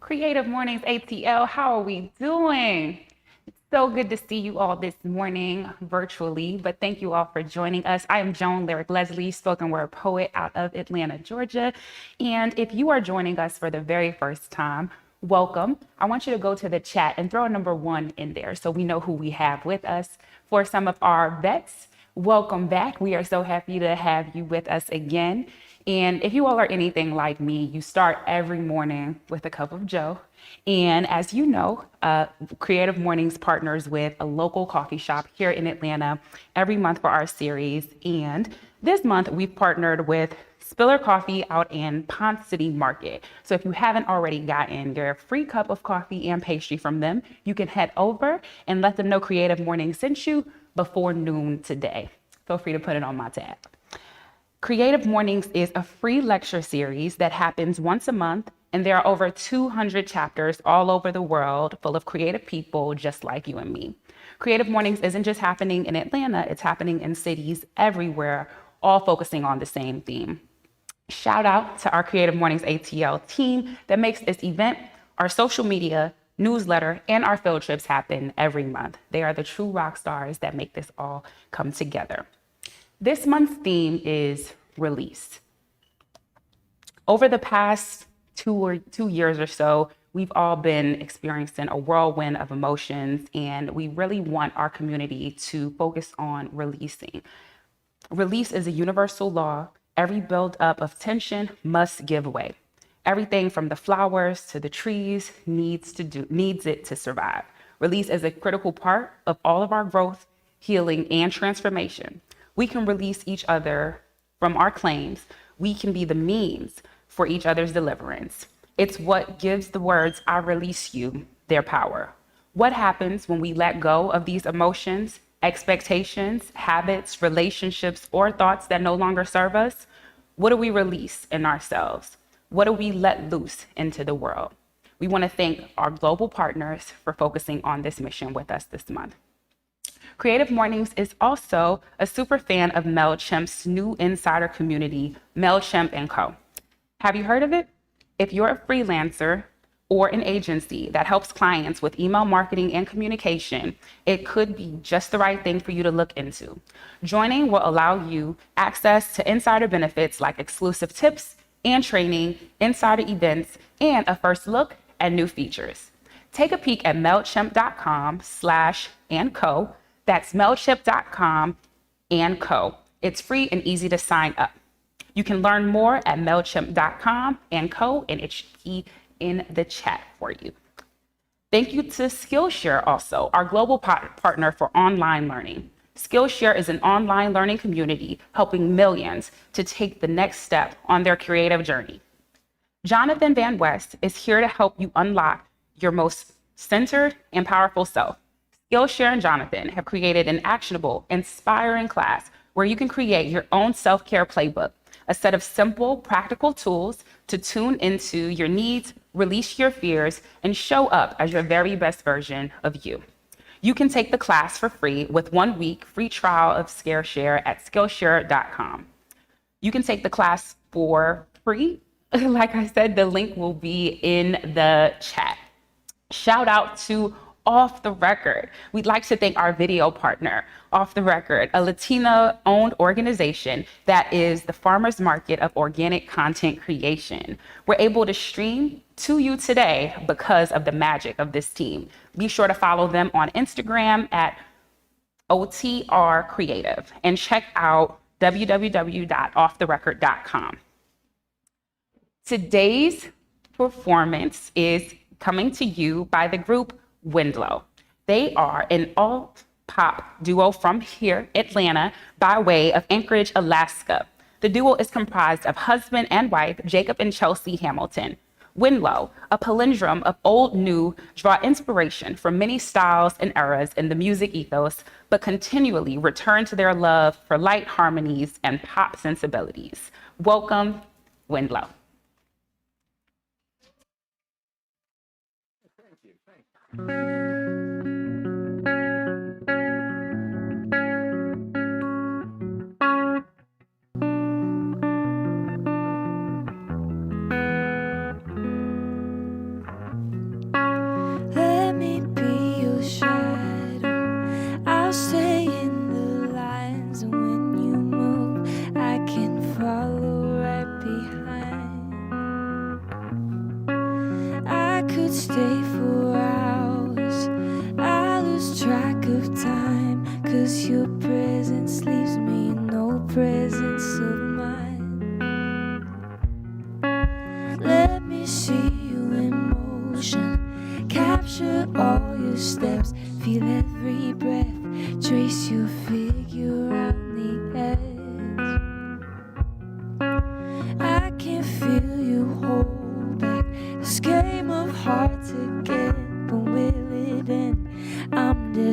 Creative Mornings ATL, how are we doing? It's so good to see you all this morning virtually, but thank you all for joining us. I am Joan Lyric Leslie, spoken word poet out of Atlanta, Georgia. And if you are joining us for the very first time, welcome. I want you to go to the chat and throw a number 1 in there so we know who we have with us. For some of our vets, welcome back. We are so happy to have you with us again. And if you all are anything like me, you start every morning with a cup of Joe. And as you know, Creative Mornings partners with a local coffee shop here in Atlanta every month for our series. And this month, we've partnered with Spiller Coffee out in Ponce City Market. So if you haven't already gotten your free cup of coffee and pastry from them, you can head over and let them know Creative Mornings sent you before noon today. Feel free to put it on my tab. Creative Mornings is a free lecture series that happens once a month, and there are over 200 chapters all over the world full of creative people just like you and me. Creative Mornings isn't just happening in Atlanta, it's happening in cities everywhere, all focusing on the same theme. Shout out to our Creative Mornings ATL team that makes this event, our social media, newsletter, and our field trips happen every month. They are the true rock stars that make this all come together. This month's theme is release. Over the past 2 years or so, we've all been experiencing a whirlwind of emotions, and we really want our community to focus on releasing. Release is a universal law. Every buildup of tension must give way. Everything from the flowers to the trees needs it to survive. Release is a critical part of all of our growth, healing, and transformation. We can release each other from our claims. We can be the means for each other's deliverance. It's what gives the words, "I release you," their power. What happens when we let go of these emotions, expectations, habits, relationships, or thoughts that no longer serve us? What do we release in ourselves? What do we let loose into the world? We want to thank our global partners for focusing on this mission with us this month. Creative Mornings is also a super fan of MailChimp's new insider community, MailChimp & Co. Have you heard of it? If you're a freelancer or an agency that helps clients with email marketing and communication, it could be just the right thing for you to look into. Joining will allow you access to insider benefits like exclusive tips and training, insider events, and a first look at new features. Take a peek at MailChimp.com/&co. That's MailChimp.com/&co. It's free and easy to sign up. You can learn more at MailChimp.com/&co, and it's key in the chat for you. Thank you to Skillshare also, our global partner for online learning. Skillshare is an online learning community helping millions to take the next step on their creative journey. Jonathan Van West is here to help you unlock your most centered and powerful self. Skillshare and Jonathan have created an actionable, inspiring class where you can create your own self-care playbook, a set of simple, practical tools to tune into your needs, release your fears, and show up as your very best version of you. You can take the class for free with 1 week free trial of Skillshare at Skillshare.com. You can take the class for free. Like I said, the link will be in the chat. Shout out to Off the Record. We'd like to thank our video partner, Off the Record, a Latina-owned organization that is the farmers market of organic content creation. We're able to stream to you today because of the magic of this team. Be sure to follow them on Instagram at OTR Creative and check out www.offtherecord.com. Today's performance is coming to you by the group Windlow. They are an alt-pop duo from here, Atlanta, by way of Anchorage, Alaska. The duo is comprised of husband and wife, Jacob and Chelsea Hamilton. Windlow, a palindrome of old, new, draw inspiration from many styles and eras in the music ethos, but continually return to their love for light harmonies and pop sensibilities. Welcome, Windlow.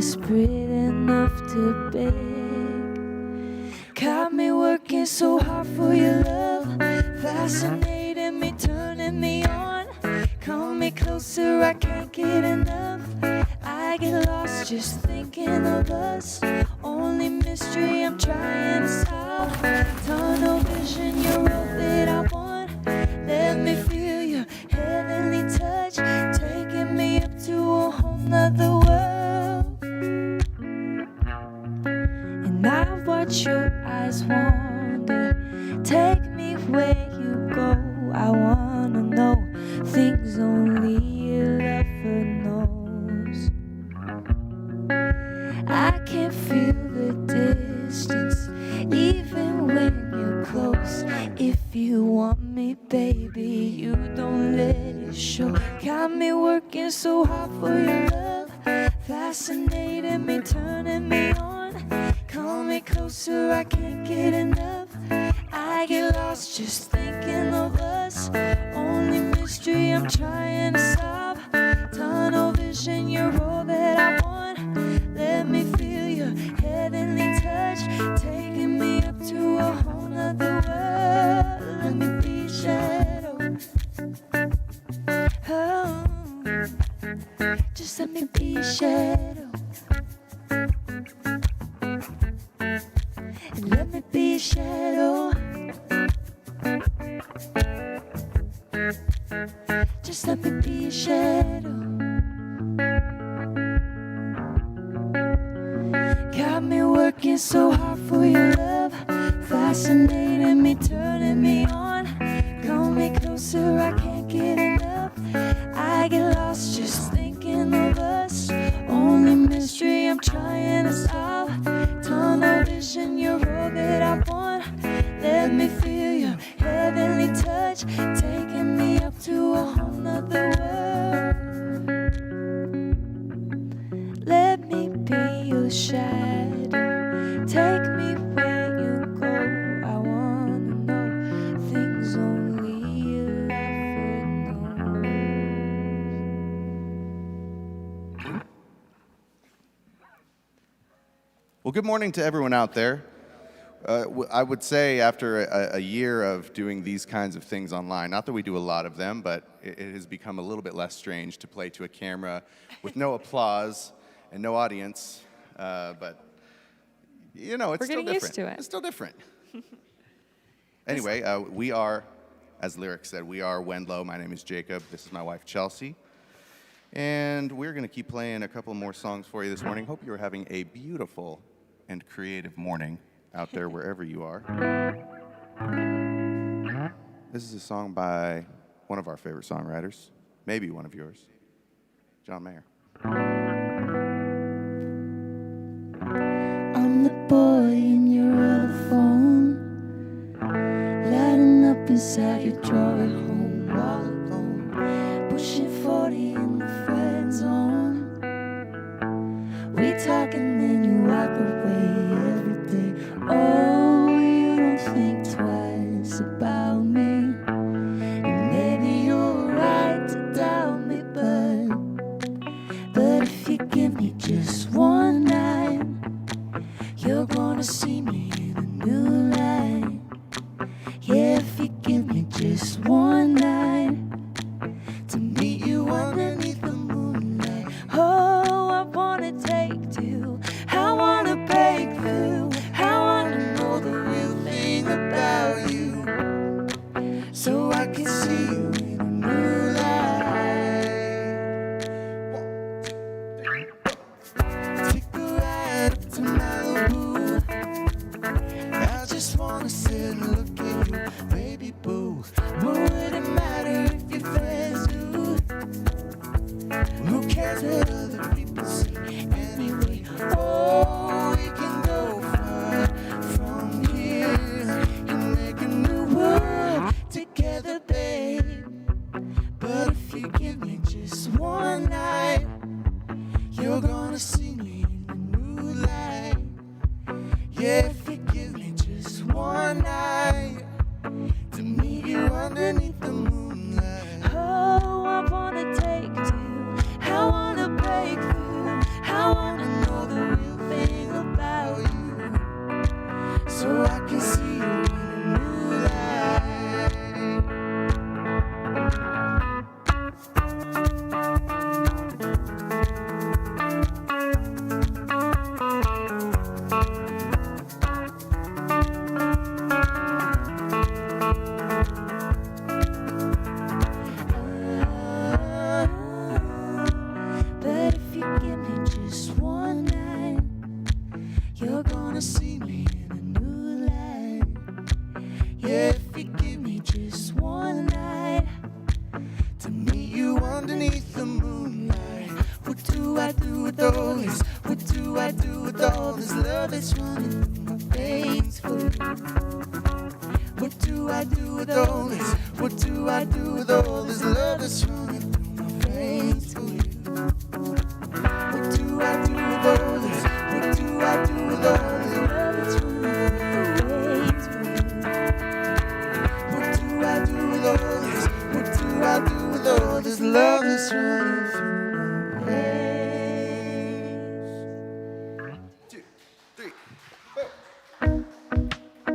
desperate enough to beg. Got me working so hard for your love, fascinating me, turning me on. Come me closer, I can't get enough. I get lost just thinking of us. Only mystery I'm trying to solve. Tunnel vision, you're all that I want. Let me feel your heavenly touch, taking me up to a whole nother world. And I watch your eyes wander, take me where you go. I wanna know things only a lover knows. I can feel the distance, even when you're close. If you want me, baby, you don't let it show. Got me working so hard for your love, fascinating me, turning me on. Call me closer, I can't get enough. I get lost just thinking of us. Only mystery I'm trying to solve. Tunnel vision, you're all that I want. Let me feel your heavenly touch, taking me up to a whole nother world. Let me be a shadow. Oh, just let me be a shadow. And let me be a shadow. Just let me be a shadow. Got me working so hard for your love, fascinating me, turning me on. Call me closer, I can't get enough. I get lost just thinking of us. Only mystery I'm trying to solve. Tunnel vision, you're all that I want. Let me feel your heavenly touch, taking me up to a whole nother world. Let me be your shadow, take me where you go. I wanna know things only a lover knows. Well, good morning to everyone out there. I would say after a year of doing these kinds of things online, not that we do a lot of them, but it has become a little bit less strange to play to a camera with no applause and no audience. But, you know, it's still different. We're getting used to it. It's still different. Anyway, we are, as Lyric said, we are Wendlow. My name is Jacob. This is my wife, Chelsea. And we're going to keep playing a couple more songs for you this morning. Hope you're having a beautiful and creative morning out there wherever you are. This is a song by one of our favorite songwriters, maybe one of yours, John Mayer. I'm the boy in your other phone, lighting up inside your drawing home, all alone, pushing 40 in the friend zone. We talk and then you walk away every day. Oh, you don't think twice about me. And maybe you're right to doubt me, but if you give me just one night, you're gonna see me in a new light. Yeah, if you give me just one night to meet you underneath the moonlight. Oh, I wanna take you, I wanna break through, I wanna know do I do with all this? What do I do with all this love that's running through my veins for you? What do I do with all this? What do I do with all this love that's running through my veins for you? What do I do with all this? What do I do with all this love that's running through my veins? 2, 3, 4.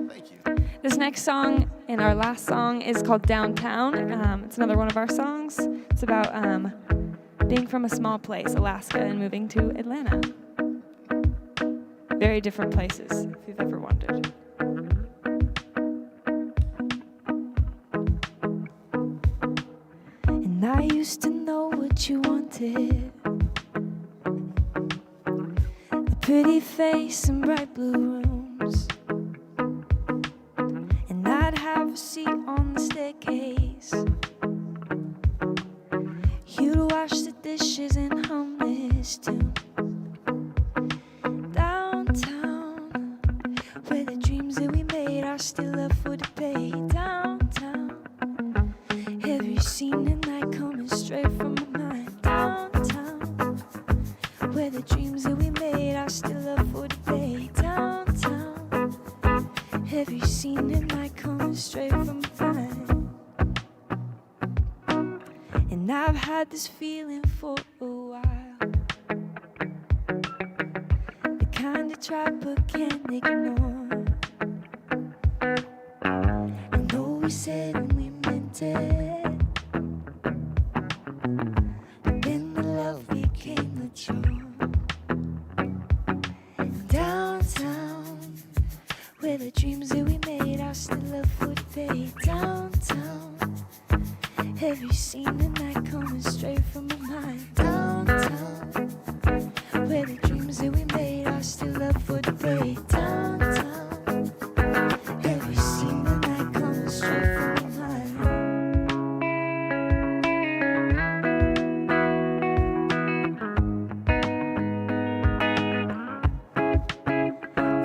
Thank you. This next song and our last song is called Downtown. It's another one of our songs. It's about being from a small place, Alaska, and moving to Atlanta. Very different places, if you've ever wondered. And I used to know what you wanted. A pretty face and bright blue rooms. And I'd have a seat on the staircase. You'd wash the dishes and hum this tune. Downtown, where the dreams that we made are still up for debate. Downtown, every scene and night coming straight from my mind. Downtown, where the dreams that we made are still up for debate. Downtown, every scene and night coming straight from my mind. And I've had this feeling for a while, the kind of try but can't ignore. I know we said and we meant it, but then the love became the chore. Downtown, where the dreams that we made are still up for debate. Downtown, every scene and night coming straight from my mind. Downtown, where the dreams that we made are still up for debate. Downtown, every scene and night coming straight from my mind.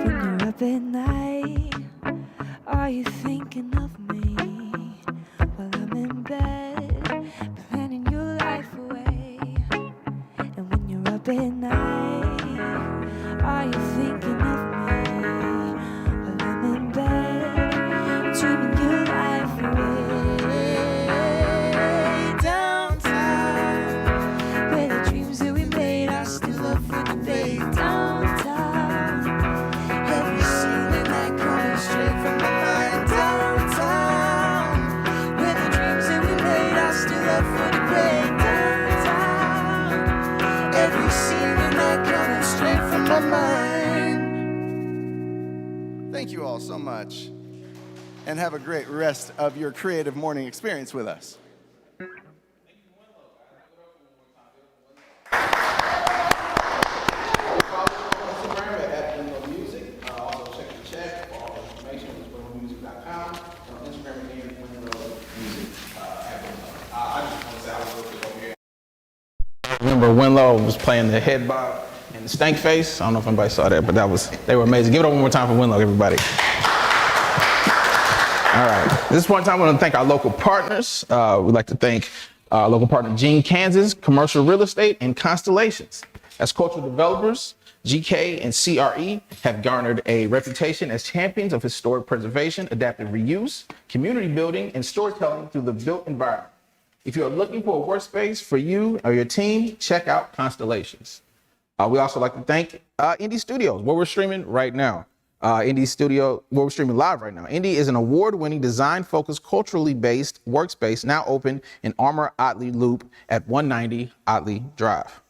When you're up at night, are you thinking of me? While I'm in bed, planning your life away. And when you're up at night, are you thinking of me? While I'm in bed, dreaming your life away. Downtown, where the dreams that we made are still up for debate. Downtown, every scene and night coming straight from my mind. Downtown, where the dreams that we made are still up for debate. Downtown, every scene and night coming straight from my mind. Thank you all so much. And have a great rest of your creative morning experience with us. Instagram at Winlow Music. Also check the chat for all the information at winlowmusic.com. On Instagram again, Winlow Music at Winlow. I just want to say I was looking over here. I remember Winlow was playing the head bob and the stank face. I don't know if anybody saw that, but they were amazing. Give it up one more time for Winlow, everybody. All right. This point in time, I want to thank our local partners. We'd like to thank local partner Gene Kansas, Commercial Real Estate, and Constellations. As cultural developers, GK and CRE have garnered a reputation as champions of historic preservation, adaptive reuse, community building, and storytelling through the built environment. If you are looking for a workspace for you or your team, check out Constellations. We also like to thank Indie Studios, where we're streaming right now. Indie Studio, where we're streaming live right now. Indie is an award-winning, design-focused, culturally based workspace now open in Armour Otley Loop at 190 Otley Drive.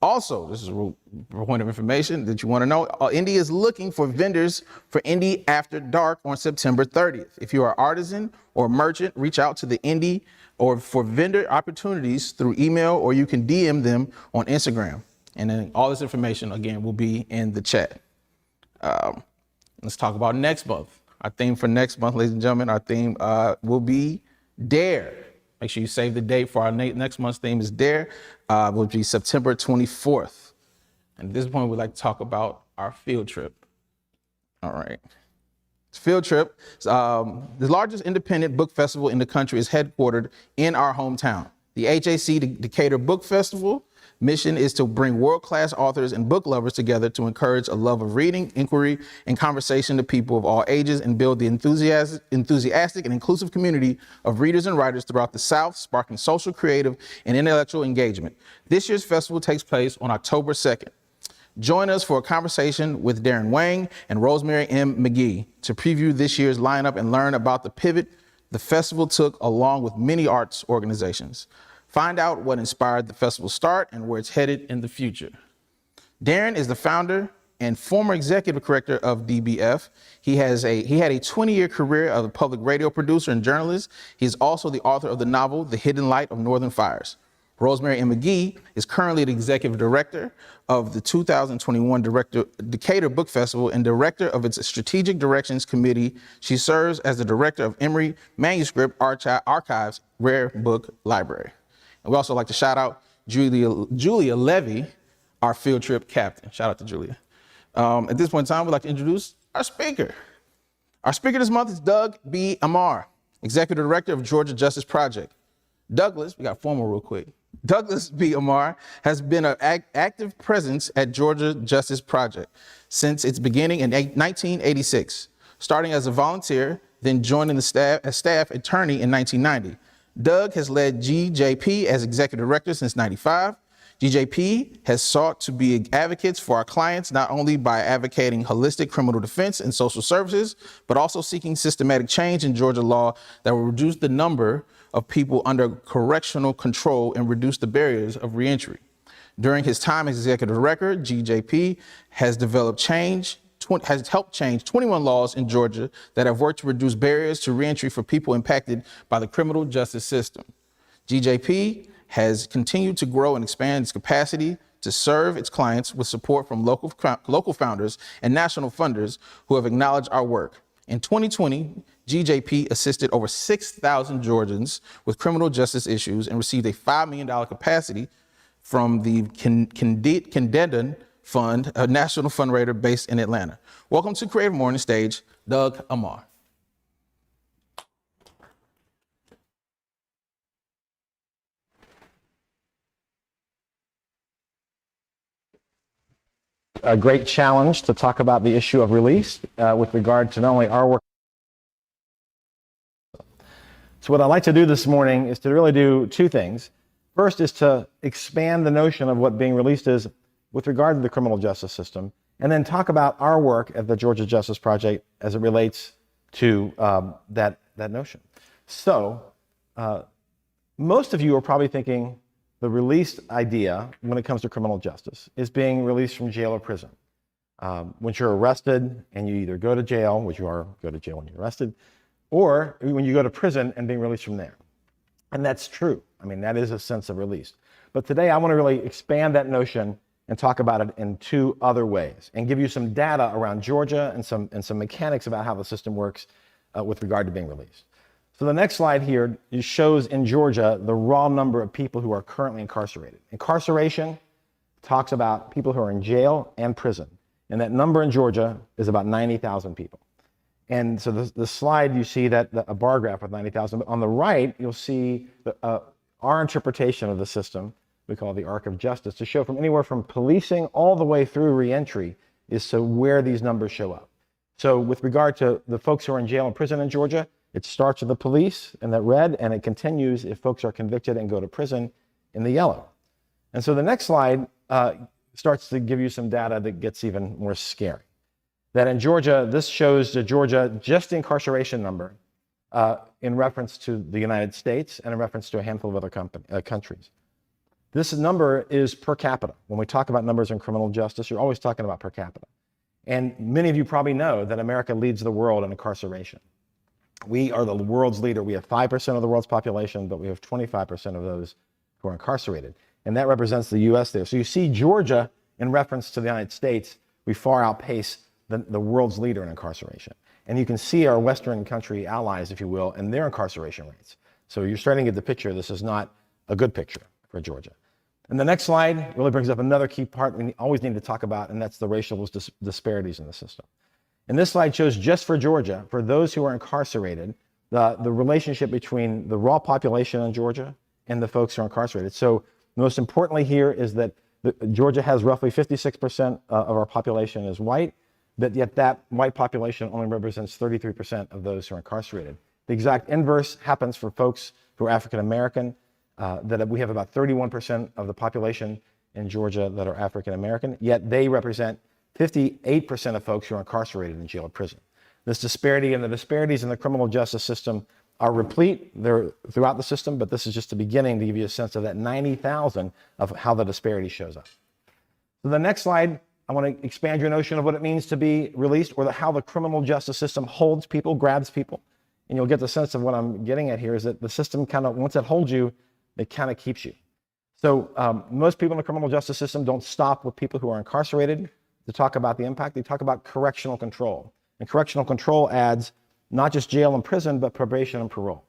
Also, this is a point of information that you want to know. Indie is looking for vendors for Indie After Dark on September 30th. If you are an artisan or merchant, reach out to the Indie or for vendor opportunities through email, or you can DM them on Instagram. And then all this information, again, will be in the chat. Let's talk about next month. Our theme for next month, ladies and gentlemen, our theme will be Dare. Make sure you save the date for our next month's theme is Dare. Will be September 24th. And at this point, we'd like to talk about our field trip. All right. Field trip. The largest independent book festival in the country is headquartered in our hometown. The HAC Decatur Book Festival mission is to bring world-class authors and book lovers together to encourage a love of reading, inquiry, and conversation to people of all ages and build the enthusiastic and inclusive community of readers and writers throughout the South, sparking social, creative, and intellectual engagement. This year's festival takes place on October 2nd. Join us for a conversation with Darren Wang and Rosemary M. McGee to preview this year's lineup and learn about the pivot the festival took along with many arts organizations. Find out what inspired the festival's start and where it's headed in the future. Darren is the founder and former executive director of DBF. He had a 20-year career as a public radio producer and journalist. He is also the author of the novel, The Hidden Light of Northern Fires. Rosemary M. McGee is currently the executive director of the 2021 Decatur Book Festival and director of its Strategic Directions Committee. She serves as the director of Emory Manuscript Archives Rare Book Library. And we also like to shout out Julia Levy, our field trip captain. Shout out to Julia. At this point in time, we'd like to introduce our speaker. Our speaker this month is Doug B. Amar, executive director of Georgia Justice Project. Douglas, we got formal real quick. Douglas B. Amar has been an active presence at Georgia Justice Project since its beginning in 1986, starting as a volunteer, then joining the staff as staff attorney in 1990. Doug has led GJP as executive director since '95. GJP has sought to be advocates for our clients, not only by advocating holistic criminal defense and social services, but also seeking systematic change in Georgia law that will reduce the number of people under correctional control and reduce the barriers of reentry. During his time as executive director, GJP has helped change 21 laws in Georgia that have worked to reduce barriers to reentry for people impacted by the criminal justice system. GJP has continued to grow and expand its capacity to serve its clients with support from local founders and national funders who have acknowledged our work. In 2020, GJP assisted over 6,000 Georgians with criminal justice issues and received a $5 million capacity from the Kendedon Fund, a national fundraiser based in Atlanta. Welcome to Creative Morning Stage, Doug Amar. A great challenge to talk about the issue of release with regard to not only our work. So what I'd like to do this morning is to really do two things. First is to expand the notion of what being released is with regard to the criminal justice system, and then talk about our work at the Georgia Justice Project as it relates to that notion. So most of you are probably thinking the released idea when it comes to criminal justice is being released from jail or prison. Once you're arrested and you either go to jail, which you are, go to jail when you're arrested, or when you go to prison and being released from there. And that's true. I mean, that is a sense of release. But today I want to really expand that notion and talk about it in two other ways and give you some data around Georgia and some mechanics about how the system works with regard to being released. So the next slide here shows in Georgia the raw number of people who are currently incarcerated. Incarceration talks about people who are in jail and prison. And that number in Georgia is about 90,000 people. And so the slide, you see that a bar graph with 90,000. But on the right, you'll see our interpretation of the system, we call the arc of justice, to show from anywhere from policing all the way through reentry is to where these numbers show up. So with regard to the folks who are in jail and prison in Georgia, it starts with the police in that red, and it continues if folks are convicted and go to prison in the yellow. And so the next slide starts to give you some data that gets even more scary. That in Georgia, this shows the Georgia just incarceration number in reference to the United States and in reference to a handful of other countries. This number is per capita. When we talk about numbers in criminal justice, you're always talking about per capita. And many of you probably know that America leads the world in incarceration. We are the world's leader. We have 5% of the world's population, but we have 25% of those who are incarcerated. And that represents the US there. So you see Georgia, in reference to the United States, we far outpace the world's leader in incarceration. And you can see our Western country allies, if you will, and their incarceration rates. So you're starting to get the picture. This is not a good picture for Georgia. And the next slide really brings up another key part we always need to talk about, and that's the racial disparities in the system. And this slide shows just for Georgia, for those who are incarcerated, the relationship between the raw population in Georgia and the folks who are incarcerated. So most importantly here is that Georgia has roughly 56% of our population is white, but yet that white population only represents 33% of those who are incarcerated. The exact inverse happens for folks who are African American, that we have about 31% of the population in Georgia that are African American, yet they represent 58% of folks who are incarcerated in jail or prison. This disparity and the disparities in the criminal justice system are replete. They're throughout the system, but this is just the beginning to give you a sense of that 90,000 of how the disparity shows up. So the next slide, I want to expand your notion of what it means to be released, or how the criminal justice system holds people, grabs people. And you'll get the sense of what I'm getting at here is that the system kind of, once it holds you, it kind of keeps you. So most people in the criminal justice system don't stop with people who are incarcerated to talk about the impact. They talk about correctional control. And correctional control adds not just jail and prison, but probation and parole.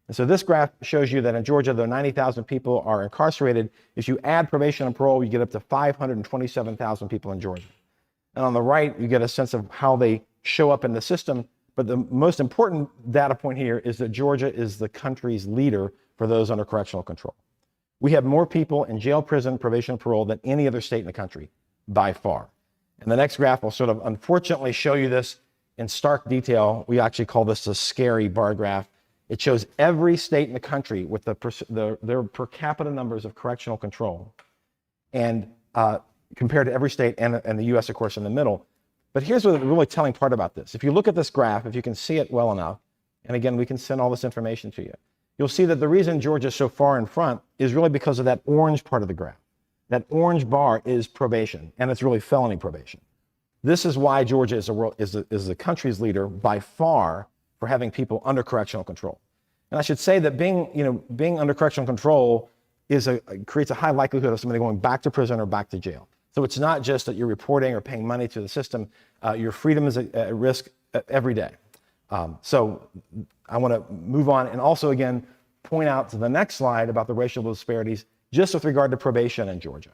And so this graph shows you that in Georgia, though 90,000 people are incarcerated, if you add probation and parole, you get up to 527,000 people in Georgia. And on the right, you get a sense of how they show up in the system. But the most important data point here is that Georgia is the country's leader for those under correctional control. We have more people in jail, prison, probation, and parole than any other state in the country, by far. And the next graph will sort of unfortunately show you this in stark detail. We actually call this a scary bar graph. It shows every state in the country with their per capita numbers of correctional control, and compared to every state and the US, of course, in the middle. But here's the really telling part about this. If you look at this graph, if you can see it well enough, and again, we can send all this information to you, you'll see that the reason Georgia is so far in front is really because of that orange part of the graph. That orange bar is probation, and it's really felony probation. This is why Georgia is the country's leader by far for having people under correctional control. And I should say that being under correctional control creates a high likelihood of somebody going back to prison or back to jail. So it's not just that you're reporting or paying money to the system. Your freedom is at risk every day. So I want to move on and also, again, point out to the next slide about the racial disparities just with regard to probation in Georgia.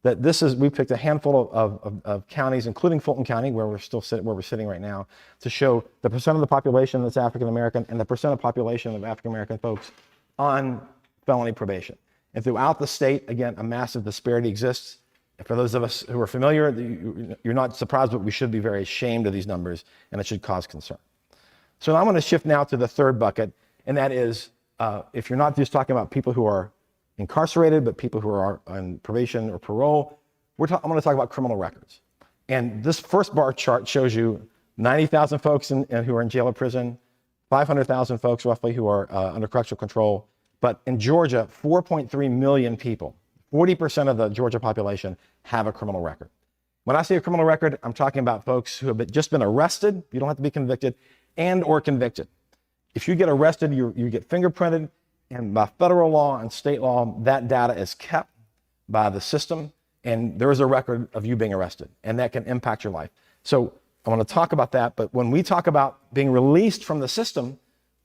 That we picked a handful of counties, including Fulton County, where we're sitting right now, to show the percent of the population that's African American and the percent of population of African American folks on felony probation. And throughout the state, again, a massive disparity exists. And for those of us who are familiar, you're not surprised, but we should be very ashamed of these numbers, and it should cause concern. So I'm going to shift now to the third bucket, and that is if you're not just talking about people who are incarcerated, but people who are on probation or parole, I'm going to talk about criminal records. And this first bar chart shows you 90,000 folks who are in jail or prison, 500,000 folks roughly who are under correctional control. But in Georgia, 4.3 million people, 40% of the Georgia population, have a criminal record. When I say a criminal record, I'm talking about folks who have just been arrested. You don't have to be convicted, and or convicted. If you get arrested, you get fingerprinted. And by federal law and state law, that data is kept by the system, and there is a record of you being arrested, and that can impact your life. So I want to talk about that, but when we talk about being released from the system,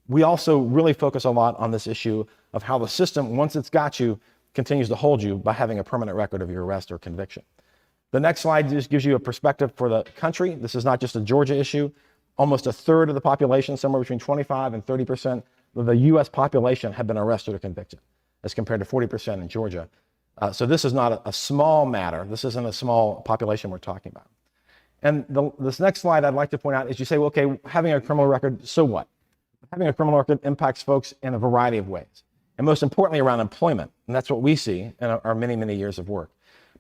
we also really focus a lot on this issue of how the system, once it's got you, continues to hold you by having a permanent record of your arrest or conviction. The next slide just gives you a perspective for the country. This is not just a Georgia issue. Almost a third of the population, somewhere between 25 and 30%, of the US population have been arrested or convicted, as compared to 40% in Georgia. So this is not a small matter. This isn't a small population we're talking about. And this next slide I'd like to point out is you say, well, okay, having a criminal record, so what? Having a criminal record impacts folks in a variety of ways, and most importantly around employment. And that's what we see in our many, many years of work.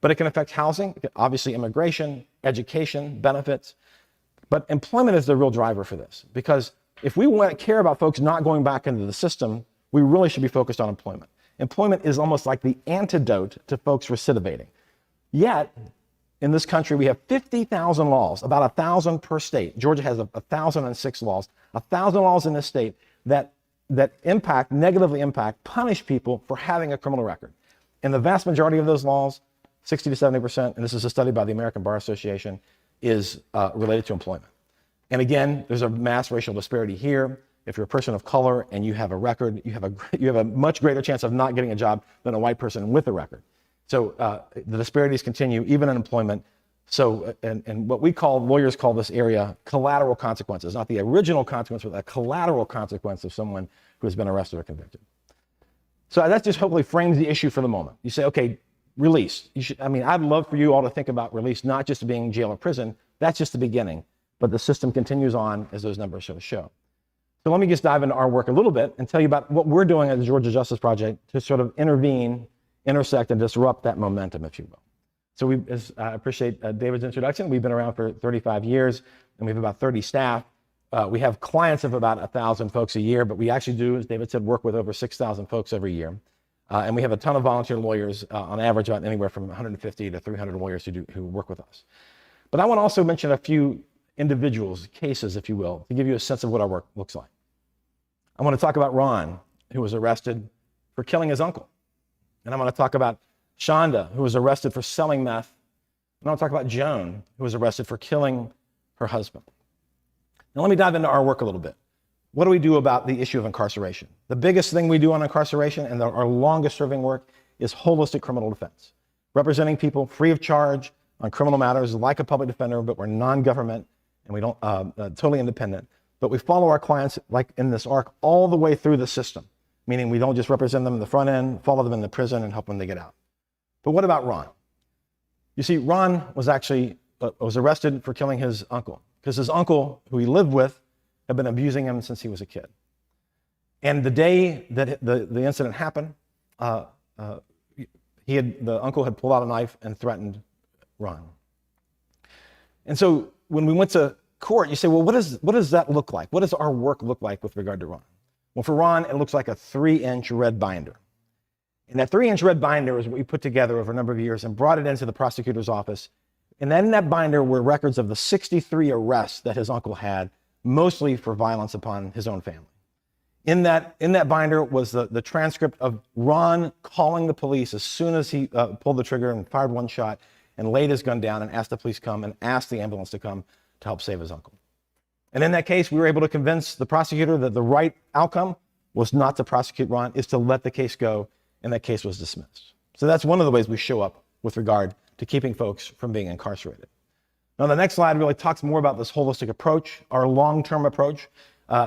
But it can affect housing, obviously immigration, education, benefits. But employment is the real driver for this, because if we want to care about folks not going back into the system, we really should be focused on employment. Employment is almost like the antidote to folks recidivating. Yet, in this country, we have 50,000 laws, about 1,000 per state. Georgia has 1,006 laws, 1,000 laws in this state that negatively impact, punish people for having a criminal record. And the vast majority of those laws, 60 to 70%, and this is a study by the American Bar Association, is related to employment. And again, there's a mass racial disparity here. If you're a person of color and you have a record, you have a much greater chance of not getting a job than a white person with a record. So the disparities continue even in employment. So, and what lawyers call this area collateral consequences, not the original consequence, but a collateral consequence of someone who has been arrested or convicted. So that just hopefully frames the issue for the moment. You say, okay, release. I'd love for you all to think about release not just being jail or prison. That's just the beginning, but the system continues on as those numbers show. So let me just dive into our work a little bit and tell you about what we're doing at the Georgia Justice Project to sort of intervene, intersect, and disrupt that momentum, if you will. So I appreciate David's introduction. We've been around for 35 years, and we have about 30 staff. We have clients of about 1,000 folks a year, but we actually do, as David said, work with over 6,000 folks every year. And we have a ton of volunteer lawyers, on average, about anywhere from 150 to 300 lawyers who work with us. But I want to also mention a few individuals, cases, if you will, to give you a sense of what our work looks like. I want to talk about Ron, who was arrested for killing his uncle. And I want to talk about Shonda, who was arrested for selling meth. And I want to talk about Joan, who was arrested for killing her husband. Now let me dive into our work a little bit. What do we do about the issue of incarceration? The biggest thing we do on incarceration, and our longest serving work, is holistic criminal defense. Representing people free of charge on criminal matters like a public defender, but we're non-government and we don't totally independent. But we follow our clients, like in this arc, all the way through the system, meaning we don't just represent them in the front end, follow them in the prison, and help when they get out. But what about Ron? You see, Ron was actually was arrested for killing his uncle because his uncle, who he lived with, had been abusing him since he was a kid. And the day that the incident happened, the uncle had pulled out a knife and threatened Ron. And so when we went to court, you say, well, what does that look like? What does our work look like with regard to Ron? Well, for Ron, it looks like a 3-inch red binder. And that 3-inch red binder is what we put together over a number of years and brought it into the prosecutor's office. And then in that binder were records of the 63 arrests that his uncle had, mostly for violence upon his own family. In that binder was the transcript of Ron calling the police as soon as he pulled the trigger and fired one shot and laid his gun down and asked the police to come and asked the ambulance to come to help save his uncle. And in that case, we were able to convince the prosecutor that the right outcome was not to prosecute Ron, is to let the case go, and that case was dismissed. So that's one of the ways we show up with regard to keeping folks from being incarcerated. Now, the next slide really talks more about this holistic approach, our long-term approach,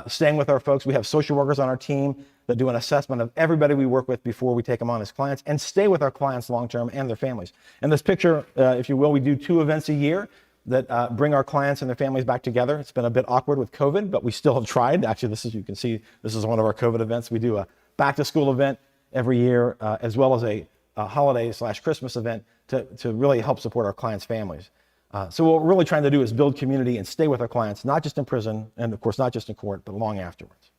staying with our folks. We have social workers on our team that do an assessment of everybody we work with before we take them on as clients and stay with our clients long-term and their families. And this picture, if you will, we do 2 events a year that bring our clients and their families back together. It's been a bit awkward with COVID, but we still have tried. Actually, you can see, this is one of our COVID events. We do a back-to-school event every year, as well as a holiday/Christmas event to really help support our clients' families. So what we're really trying to do is build community and stay with our clients, not just in prison, and of course, not just in court, but long afterwards.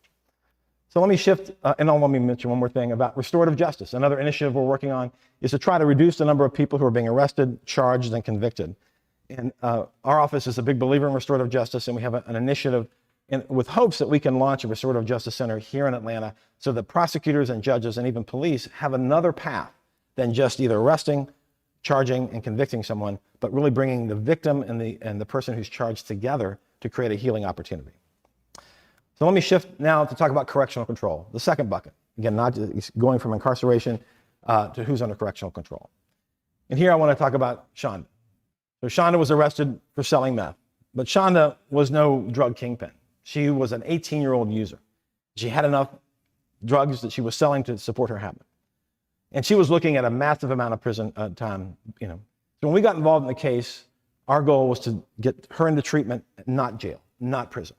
So let me shift, and let me mention one more thing about restorative justice. Another initiative we're working on is to try to reduce the number of people who are being arrested, charged, and convicted. And our office is a big believer in restorative justice, and we have an initiative with hopes that we can launch a restorative justice center here in Atlanta so that prosecutors and judges and even police have another path than just either arresting, charging, and convicting someone, but really bringing the victim and the person who's charged together to create a healing opportunity. So let me shift now to talk about correctional control, the second bucket. Again, not just going from incarceration to who's under correctional control. And here I want to talk about Shonda. So Shonda was arrested for selling meth, but Shonda was no drug kingpin. She was an 18-year-old user. She had enough drugs that she was selling to support her habit. And she was looking at a massive amount of prison time, So when we got involved in the case, our goal was to get her into treatment, not jail, not prison.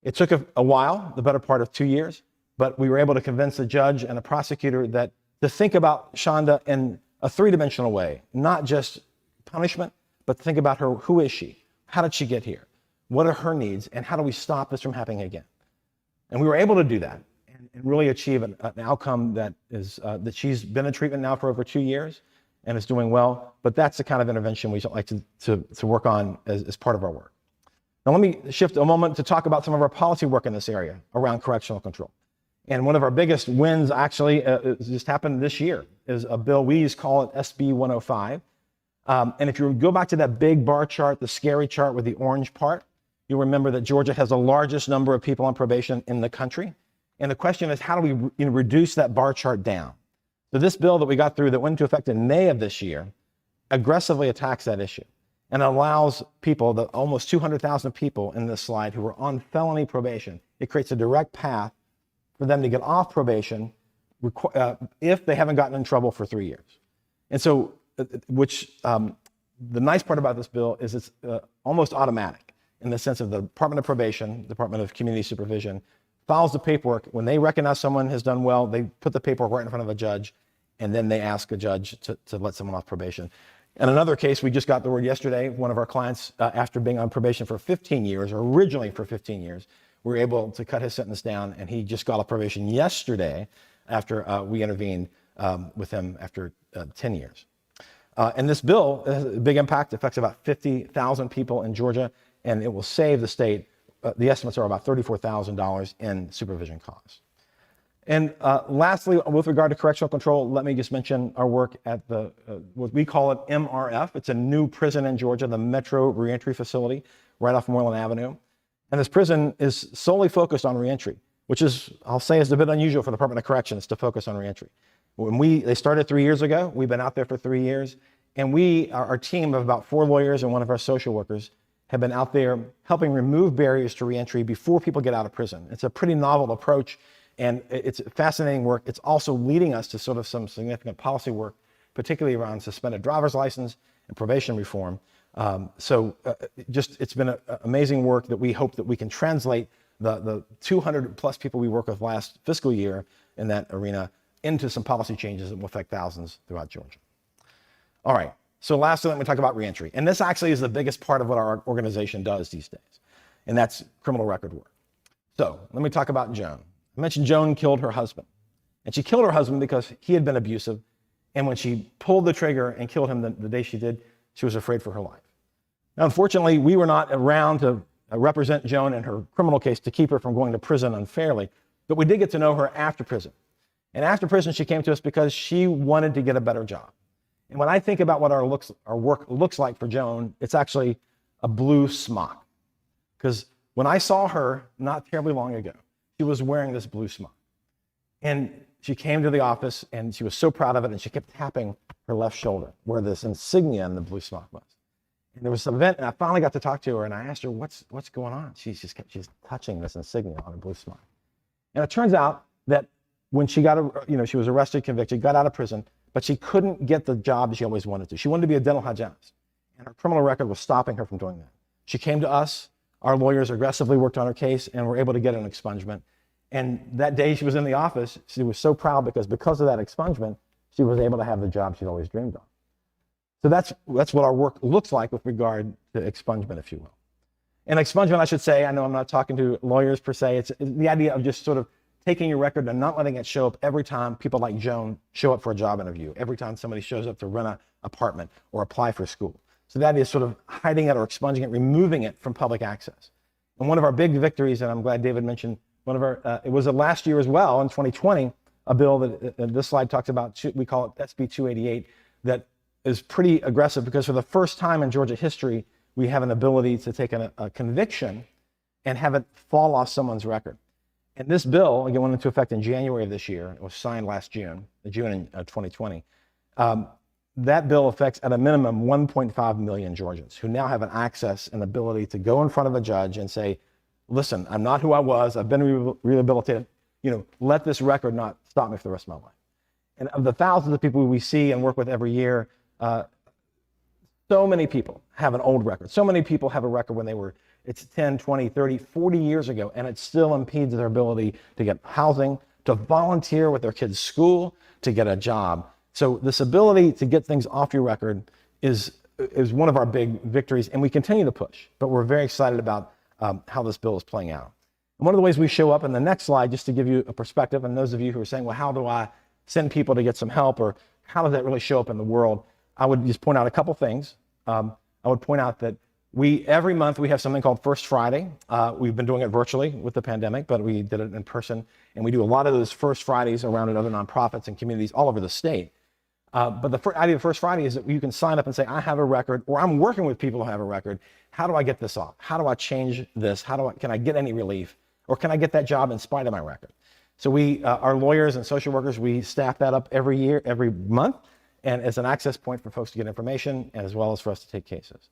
It took a while, the better part of 2 years, but we were able to convince the judge and the prosecutor that to think about Shonda in a 3-dimensional way, not just punishment, but think about her. Who is she? How did she get here? What are her needs? And how do we stop this from happening again? And we were able to do that and really achieve an outcome that is that she's been in treatment now for over 2 years and is doing well. But that's the kind of intervention we like to work on as part of our work. Now let me shift a moment to talk about some of our policy work in this area around correctional control. And one of our biggest wins actually just happened this year is a bill, we just call it SB 105. And if you go back to that big bar chart, the scary chart with the orange part, you'll remember that Georgia has the largest number of people on probation in the country. And the question is, how do we reduce that bar chart down? So this bill that we got through that went into effect in May of this year aggressively attacks that issue. and allows people, the almost 200,000 people in this slide who are on felony probation, it creates a direct path for them to get off probation if they haven't gotten in trouble for 3 years. And so, the nice part about this bill is it's almost automatic in the sense of the Department of Probation, Department of Community Supervision, files the paperwork. When they recognize someone has done well, they put the paperwork right in front of a judge, and then they ask a judge to let someone off probation. In another case, we just got the word yesterday, one of our clients, after being on probation for 15 years, or originally for 15 years, we were able to cut his sentence down, and he just got off probation yesterday after we intervened with him after 10 years. And this bill has a big impact. It affects about 50,000 people in Georgia, and it will save the state. The estimates are about $34,000 in supervision costs. And lastly, with regard to correctional control, let me just mention our work at the, what we call it MRF. It's a new prison in Georgia, the Metro Reentry Facility, right off Moreland Avenue. And this prison is solely focused on reentry, which is, I'll say, is a bit unusual for the Department of Corrections to focus on reentry. They started 3 years ago. We've been out there for 3 years. And our team of about 4 lawyers and one of our social workers have been out there helping remove barriers to reentry before people get out of prison. It's a pretty novel approach, and it's fascinating work. It's also leading us to sort of some significant policy work, particularly around suspended driver's license and probation reform. It's been amazing work that we hope that we can translate the 200 plus people we work with last fiscal year in that arena into some policy changes that will affect thousands throughout Georgia. All right, so lastly, let me talk about reentry. And this actually is the biggest part of what our organization does these days, and that's criminal record work. So let me talk about Joan. I mentioned Joan killed her husband, and she killed her husband because he had been abusive, and when she pulled the trigger and killed him the day she did, she was afraid for her life. Now, unfortunately, we were not around to represent Joan in her criminal case to keep her from going to prison unfairly, but we did get to know her after prison. And after prison, she came to us because she wanted to get a better job. And when I think about what our work looks like for Joan, it's actually a blue smock. Because when I saw her not terribly long ago, she was wearing this blue smock. And she came to the office, and she was so proud of it, and she kept tapping her left shoulder where this insignia in the blue smock was. And there was some event, and I finally got to talk to her, and I asked her, what's going on? She's touching this insignia on her blue smock. And it turns out that when she she was arrested, convicted, got out of prison, but she couldn't get the job that she always wanted to. She wanted to be a dental hygienist, and her criminal record was stopping her from doing that. She came to us. Our lawyers aggressively worked on her case and were able to get an expungement. And that day she was in the office, she was so proud because of that expungement, she was able to have the job she'd always dreamed of. So that's what our work looks like with regard to expungement, if you will. And expungement, I should say, I know I'm not talking to lawyers per se, it's the idea of just sort of taking your record and not letting it show up every time people like Joan show up for a job interview, every time somebody shows up to rent an apartment or apply for school. So that is sort of hiding it or expunging it, removing it from public access. And one of our big victories, and I'm glad David mentioned, it was last year as well, in 2020, a bill that this slide talks about, we call it SB 288, that is pretty aggressive because for the first time in Georgia history, we have an ability to take a conviction and have it fall off someone's record. And this bill, again, went into effect in January of this year. It was signed last June in 2020. That bill affects, at a minimum, 1.5 million Georgians who now have an access and ability to go in front of a judge and say, listen, I'm not who I was. I've been rehabilitated. Let this record not stop me for the rest of my life. And of the thousands of people we see and work with every year, so many people have an old record. So many people have a record when it's 10, 20, 30, 40 years ago, and it still impedes their ability to get housing, to volunteer with their kids' school, to get a job. So this ability to get things off your record is one of our big victories, and we continue to push. But we're very excited about how this bill is playing out. And one of the ways we show up in the next slide, just to give you a perspective, and those of you who are saying, well, how do I send people to get some help, or how does that really show up in the world? I would just point out a couple things. I would point out that every month we have something called First Friday. We've been doing it virtually with the pandemic, but we did it in person. And we do a lot of those First Fridays around at other nonprofits and communities all over the state. But the idea of First Friday is that you can sign up and say, I have a record, or I'm working with people who have a record. How do I get this off? How do I change this? Can I get any relief? Or can I get that job in spite of my record? So our lawyers and social workers, we staff that up every month, and as an access point for folks to get information, and as well as for us to take cases.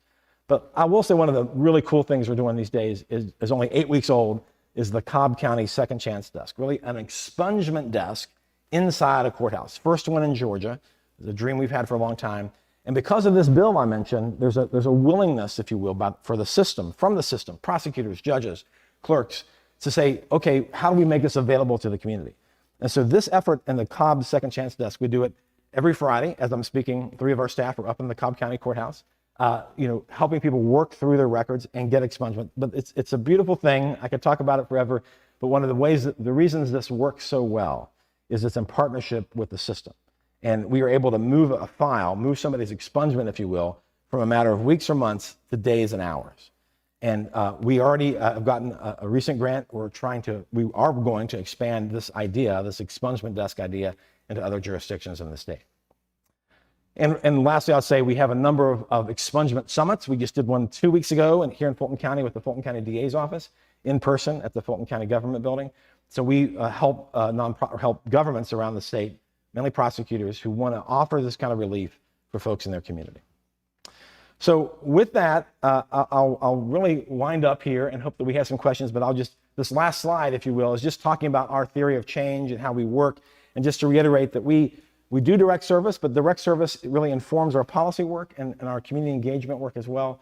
But I will say one of the really cool things we're doing these days is only 8 weeks old, is the Cobb County Second Chance Desk, really an expungement desk inside a courthouse. First one in Georgia. It's a dream we've had for a long time. And because of this bill I mentioned, there's a willingness, if you will, from the system, prosecutors, judges, clerks, to say, okay, how do we make this available to the community? And so this effort in the Cobb Second Chance Desk, we do it every Friday. As I'm speaking, 3 of our staff are up in the Cobb County Courthouse, helping people work through their records and get expungement. But it's a beautiful thing. I could talk about it forever. But one of the reasons this works so well is it's in partnership with the system. And we are able to move somebody's expungement, if you will, from a matter of weeks or months to days and hours. And we already have gotten a recent grant. We are going to expand this expungement desk idea, into other jurisdictions in the state. And lastly, I'll say we have a number of expungement summits. We just did one 2 weeks ago here in Fulton County with the Fulton County DA's office in person at the Fulton County Government Building. So we help governments around the state, mainly prosecutors, who want to offer this kind of relief for folks in their community. So with that, I'll really wind up here and hope that we have some questions, but this last slide, if you will, is just talking about our theory of change and how we work. And just to reiterate that we do direct service, but direct service really informs our policy work and our community engagement work as well.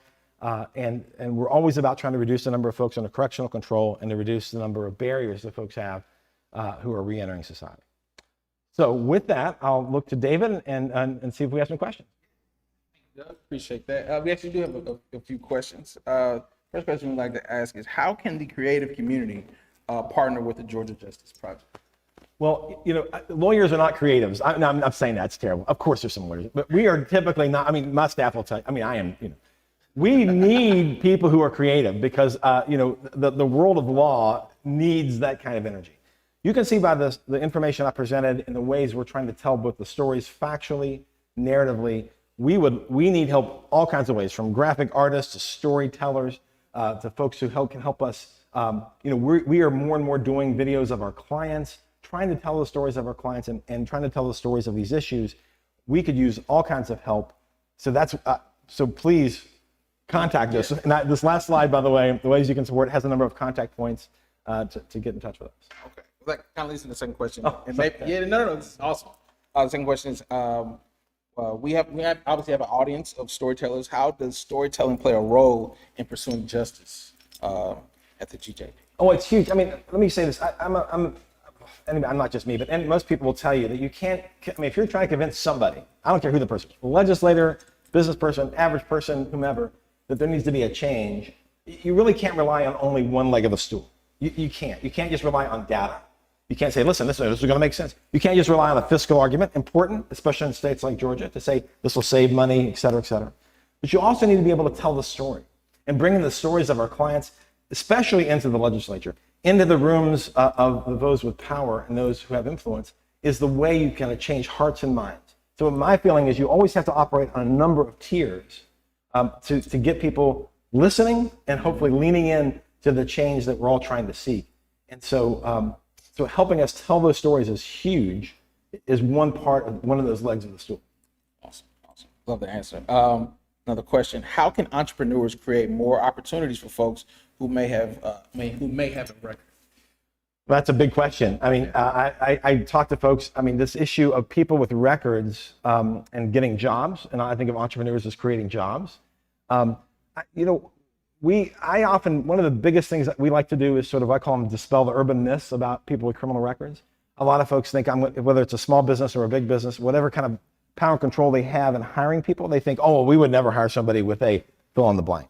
And we're always about trying to reduce the number of folks under correctional control and to reduce the number of barriers that folks have who are reentering society. So with that, I'll look to David and see if we have some questions. Appreciate that. We actually do have a few questions. First question we'd like to ask is, how can the creative community partner with the Georgia Justice Project? Well, lawyers are not creatives. I'm not saying that's terrible. Of course there's some lawyers, but we are typically not. I mean, my staff will tell you, I am, we need people who are creative because, the world of law needs that kind of energy. You can see by the information I presented in the ways we're trying to tell both the stories factually, narratively. We need help all kinds of ways, from graphic artists to storytellers to folks who can help us. We are more and more doing videos of our clients, trying to tell the stories of our clients and trying to tell the stories of these issues. We could use all kinds of help. So please contact us. And this last slide, by the way, the ways you can support, has a number of contact points to get in touch with us. Okay. That kind of leads to the second question. Oh, and maybe, no, this is awesome. The second question is, we obviously have an audience of storytellers. How does storytelling play a role in pursuing justice at the GJD? Oh, it's huge. I mean, let me say this. I'm not just me, but most people will tell you that you can't. I mean, if you're trying to convince somebody, I don't care who the person is, legislator, business person, average person, whomever, that there needs to be a change, you really can't rely on only one leg of the stool. You can't. You can't just rely on data. You can't say, listen, this is going to make sense. You can't just rely on a fiscal argument, important, especially in states like Georgia, to say this will save money, et cetera, et cetera. But you also need to be able to tell the story and bring in the stories of our clients, especially into the legislature, into the rooms of those with power and those who have influence, is the way you can change hearts and minds. So my feeling is you always have to operate on a number of tiers to get people listening and hopefully leaning in to the change that we're all trying to seek. And so helping us tell those stories is huge, is one of those legs of the stool. Awesome. Love the answer. Another question: how can entrepreneurs create more opportunities for folks who may have a record? That's a big question. I mean, I talk to folks. I mean, this issue of people with records and getting jobs, and I think of entrepreneurs as creating jobs. One of the biggest things that we like to do is I call them dispel the urban myths about people with criminal records. A lot of folks think whether it's a small business or a big business, whatever kind of power and control they have in hiring people, they think, oh, well, we would never hire somebody with a fill in the blank.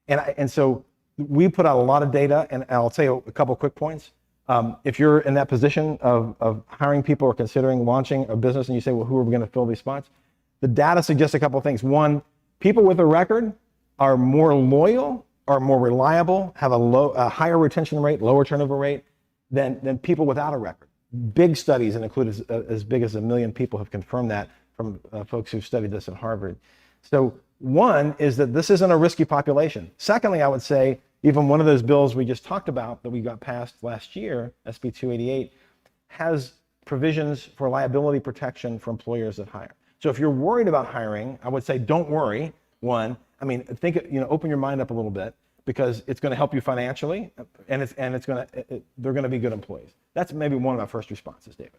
And so we put out a lot of data, and I'll tell you a couple quick points. If you're in that position of hiring people or considering launching a business and you say, well, who are we going to fill these spots? The data suggests a couple of things. One, people with a record are more loyal, are more reliable, have a higher retention rate, lower turnover rate than people without a record. Big studies, and include as big as 1 million people, have confirmed that from folks who've studied this at Harvard. So one is that this isn't a risky population. Secondly, I would say even one of those bills we just talked about that we got passed last year, SB 288, has provisions for liability protection for employers that hire. So if you're worried about hiring, I would say don't worry, one. I mean, open your mind up a little bit, because it's going to help you financially, and they're going to be good employees. That's maybe one of my first responses, David.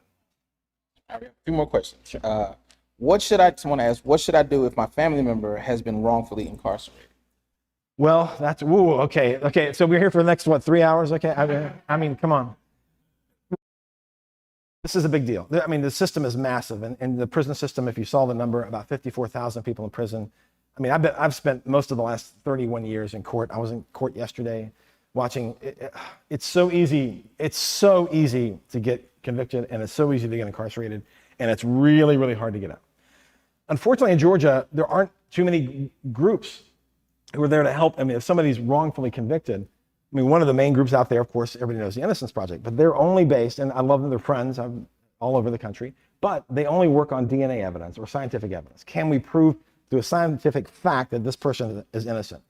All right, a few more questions. Sure. What should I do if my family member has been wrongfully incarcerated? Well, okay. So we're here for the next 3 hours? Okay, I mean, come on. This is a big deal. I mean, the system is massive, and the prison system, if you saw the number, about 54,000 people in prison. I mean, I've spent most of the last 31 years in court. I was in court yesterday watching. It's so easy. It's so easy to get convicted, and it's so easy to get incarcerated, and it's really, really hard to get out. Unfortunately, in Georgia, there aren't too many groups who are there to help. I mean, if somebody's wrongfully convicted, I mean, one of the main groups out there, of course, everybody knows the Innocence Project, but they're only based, and I love them, they're friends all over the country, but they only work on DNA evidence or scientific evidence. Can we prove through a scientific fact that this person is innocent?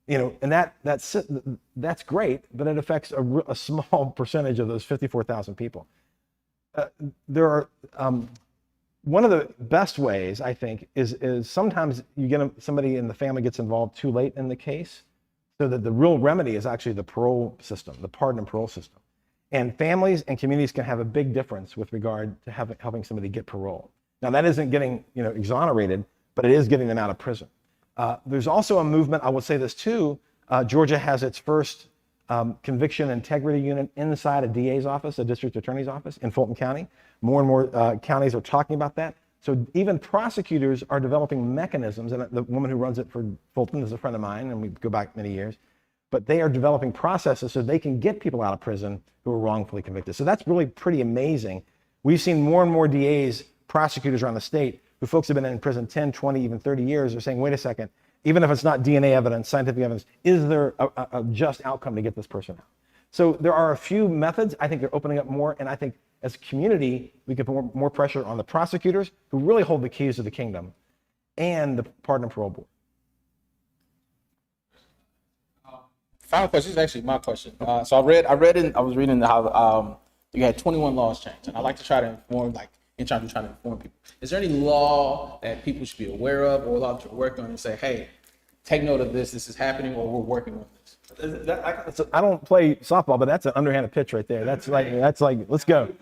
And that's great, but it affects a small percentage of those 54,000 people. There are one of the best ways, I think, is sometimes you get somebody in the family gets involved too late in the case, so that the real remedy is actually the parole system, the pardon and parole system. And families and communities can have a big difference with regard to helping somebody get parole. Now, that isn't getting exonerated, but it is getting them out of prison. There's also a movement, I will say this too, Georgia has its first conviction integrity unit inside a DA's office, a district attorney's office in Fulton County. More and more counties are talking about that. So even prosecutors are developing mechanisms, and the woman who runs it for Fulton is a friend of mine, and we go back many years, but they are developing processes so they can get people out of prison who are wrongfully convicted. So that's really pretty amazing. We've seen more and more DAs, prosecutors around the state, who folks have been in prison 10, 20, even 30 years, are saying, wait a second, even if it's not DNA evidence, scientific evidence, is there a just outcome to get this person out? So there are a few methods. I think they're opening up more, and I think as a community, we can put more pressure on the prosecutors, who really hold the keys to the kingdom, and the pardon and parole board. Final question is actually my question. So I was reading how you had 21 laws changed, and I like to try to inform, trying to inform people. Is there any law that people should be aware of, or law that you're working on and say, hey, take note of this is happening, or we're working on this? I don't play softball, but that's an underhanded pitch right there. That's like let's go.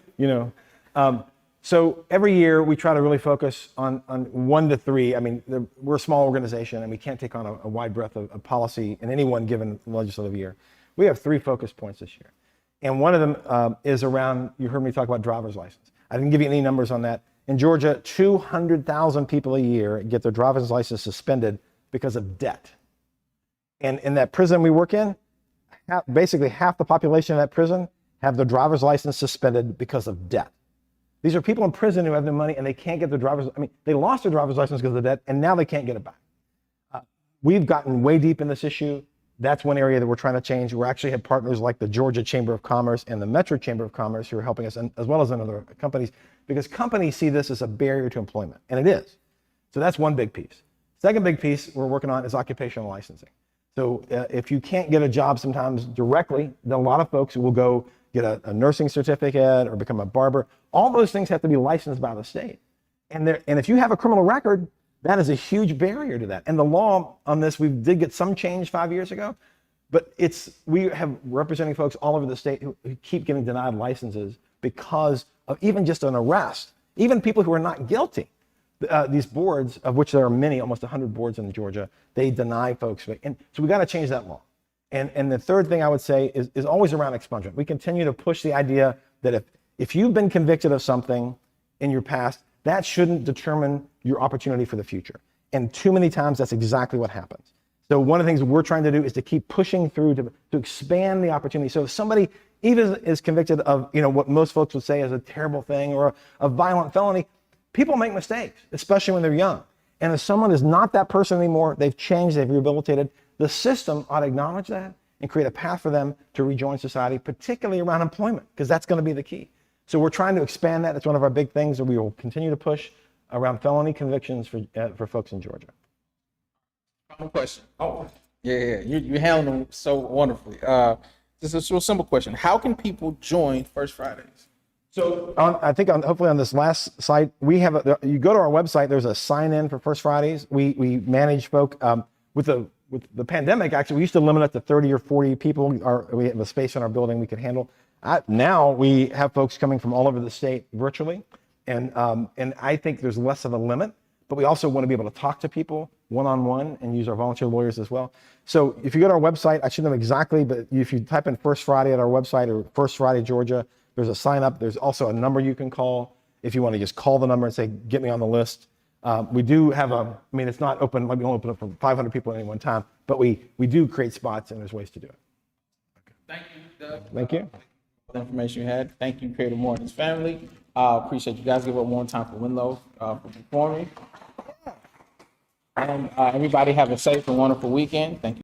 So every year we try to really focus on 1 to 3. I mean, we're a small organization, and we can't take on a wide breadth of policy in any one given legislative year. We have 3 focus points this year, and one of them is around. You heard me talk about driver's license. I didn't give you any numbers on that. In Georgia, 200,000 people a year get their driver's license suspended because of debt. And in that prison we work in, basically half the population of that prison have their driver's license suspended because of debt. These are people in prison who have no money, and they can't get their they lost their driver's license because of debt, and now they can't get it back. We've gotten way deep in this issue. That's one area that we're trying to change. We actually have partners like the Georgia Chamber of Commerce and the Metro Chamber of Commerce who are helping us, as well as other companies, because companies see this as a barrier to employment, and it is. So that's one big piece. Second big piece we're working on is occupational licensing. So if you can't get a job sometimes directly, then a lot of folks will go get a nursing certificate or become a barber. All those things have to be licensed by the state. And if you have a criminal record, that is a huge barrier to that. And the law on this, we did get some change 5 years ago, but we have representing folks all over the state who keep getting denied licenses because of even just an arrest, even people who are not guilty. These boards, of which there are many, almost 100 boards in Georgia, they deny folks. And so we got to change that law. And the third thing I would say is always around expungement. We continue to push the idea that if you've been convicted of something in your past, that shouldn't determine your opportunity for the future. And too many times that's exactly what happens. So one of the things we're trying to do is to keep pushing through to expand the opportunity. So if somebody even is convicted of what most folks would say is a terrible thing or a violent felony, people make mistakes, especially when they're young. And if someone is not that person anymore, they've changed, they've rehabilitated, the system ought to acknowledge that and create a path for them to rejoin society, particularly around employment, because that's going to be the key. So we're trying to expand that. That's one of our big things that we will continue to push around felony convictions for folks in Georgia. Final question. Oh, yeah. You handled them so wonderfully. This is a real simple question. How can people join First Fridays? So hopefully on this last site, we have you go to our website, there's a sign in for First Fridays. We manage folk. with the pandemic, actually, we used to limit it to 30 or 40 people. We have a space in our building we could handle. Now we have folks coming from all over the state virtually, and I think there's less of a limit. But we also want to be able to talk to people one-on-one and use our volunteer lawyers as well. So if you go to our website, I shouldn't know exactly, but if you type in First Friday at our website or First Friday Georgia, there's a sign up. There's also a number you can call if you want to just call the number and say, get me on the list. We do have it's not open, we don't open up for 500 people at any one time, but we do create spots and there's ways to do it. Thank you, Doug. Thank you. The information you had. Thank you, Creative Mornings family. Appreciate you guys. Give up one time for Winlow for performing. And everybody have a safe and wonderful weekend. Thank you.